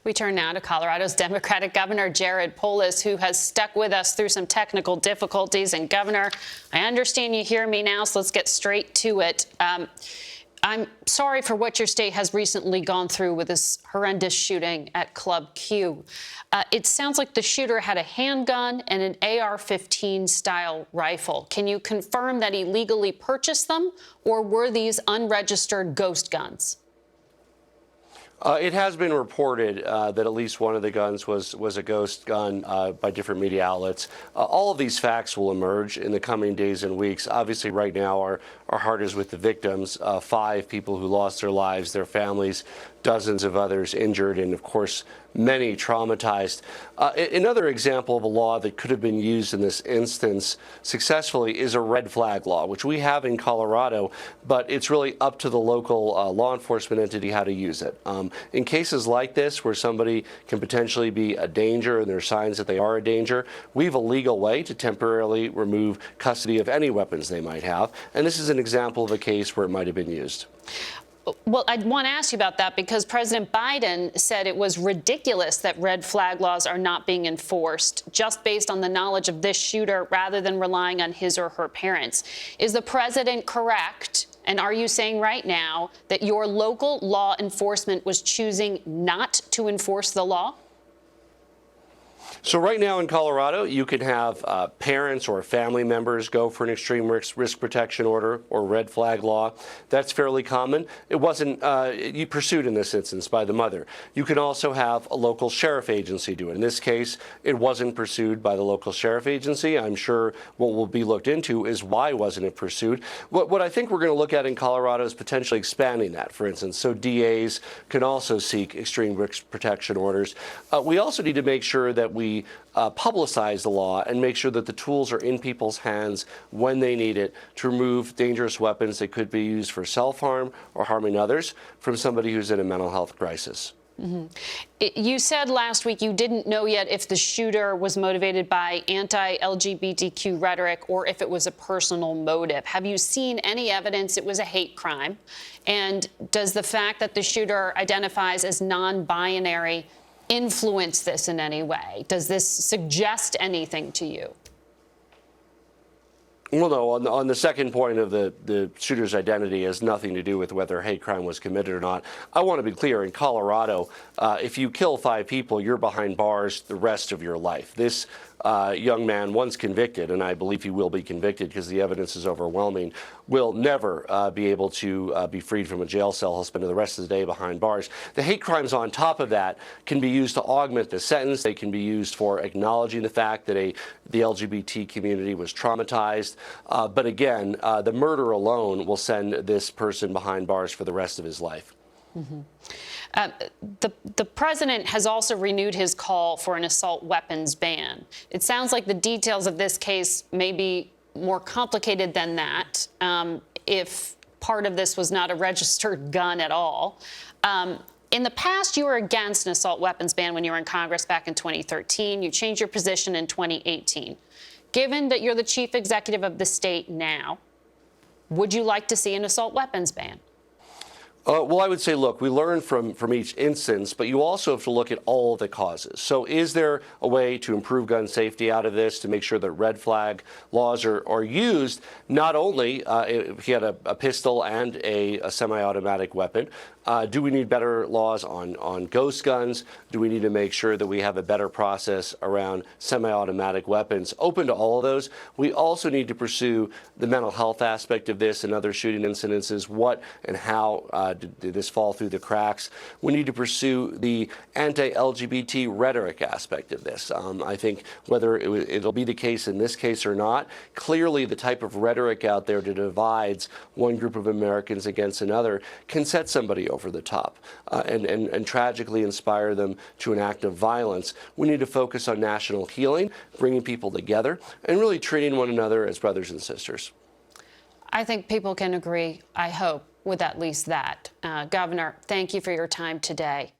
We turn now to Colorado's Democratic Governor Jared Polis, who has stuck with us through some technical difficulties. And Governor, I understand you hear me now, so let's get straight to it. I'm sorry for what your state has recently gone through with this horrendous shooting at Club Q. It sounds like the shooter had a handgun and an AR-15 style rifle. Can you confirm that he legally purchased them, or were these unregistered ghost guns? It has been reported that at least one of the guns was a ghost gun by different media outlets. All of these facts will emerge in the coming days and weeks. Obviously, right now, our heart is with the victims, 5 people who lost their lives, their families, dozens of others injured, and of course, many traumatized. Another example of a law that could have been used in this instance successfully is a red flag law, which we have in Colorado, but it's really up to the local law enforcement entity how to use it. In cases like this, where somebody can potentially be a danger and there are signs that they are a danger, we have a legal way to temporarily remove custody of any weapons they might have. And this is an example of a case where it might have been used. Well, I want to ask you about that because President Biden said it was ridiculous that red flag laws are not being enforced just based on the knowledge of this shooter rather than relying on his or her parents. Is the president correct? And are you saying right now that your local law enforcement was choosing not to enforce the law? So right now in Colorado, you can have parents or family members go for an extreme risk protection order or red flag law. That's fairly common. It wasn't pursued in this instance by the mother. You can also have a local sheriff agency do it. In this case, it wasn't pursued by the local sheriff agency. I'm sure what will be looked into is why wasn't it pursued. What I think we're going to look at in Colorado is potentially expanding that, for instance, so DAs can also seek extreme risk protection orders. We also need to make sure that we publicize the law and make sure that the tools are in people's hands when they need it to remove dangerous weapons that could be used for self-harm or harming others from somebody who's in a mental health crisis. Mm-hmm. You said last week you didn't know yet if the shooter was motivated by anti-LGBTQ rhetoric or if it was a personal motive. Have you seen any evidence it was a hate crime? And does the fact that the shooter identifies as non-binary influence this in any way? Does this suggest anything to you? Well, no, on the second point of the shooter's identity has nothing to do with whether a hate crime was committed or not. I want to be clear, in Colorado, if you kill 5 people, you're behind bars the rest of your life. This young man, once convicted, and I believe he will be convicted because the evidence is overwhelming, will never be able to be freed from a jail cell. He'll spend the rest of the day behind bars. The hate crimes on top of that can be used to augment the sentence. They can be used for acknowledging the fact that the LGBT community was traumatized. But again, the murder alone will send this person behind bars for the rest of his life. Mm-hmm. The president has also renewed his call for an assault weapons ban. It sounds like the details of this case may be more complicated than that, if part of this was not a registered gun at all. In the past, you were against an assault weapons ban when you were in Congress back in 2013. You changed your position in 2018. Given that you're the chief executive of the state now, would you like to see an assault weapons ban? Well, I would say, look, we learn from each instance, but you also have to look at all of the causes. So is there a way to improve gun safety out of this, to make sure that red flag laws are used? Not only if he had a pistol and a semi-automatic weapon, do we need better laws on ghost guns? Do we need to make sure that we have a better process around semi-automatic weapons? Open to all of those. We also need to pursue the mental health aspect of this and other shooting incidences. What and how did this fall through the cracks? We need to pursue the anti-LGBT rhetoric aspect of this. I think whether it'll be the case in this case or not, clearly the type of rhetoric out there that divides one group of Americans against another can set somebody over the top and tragically inspire them to an act of violence. We need to focus on national healing, bringing people together, and really treating one another as brothers and sisters. I think people can agree, I hope, with at least that. Governor, thank you for your time today.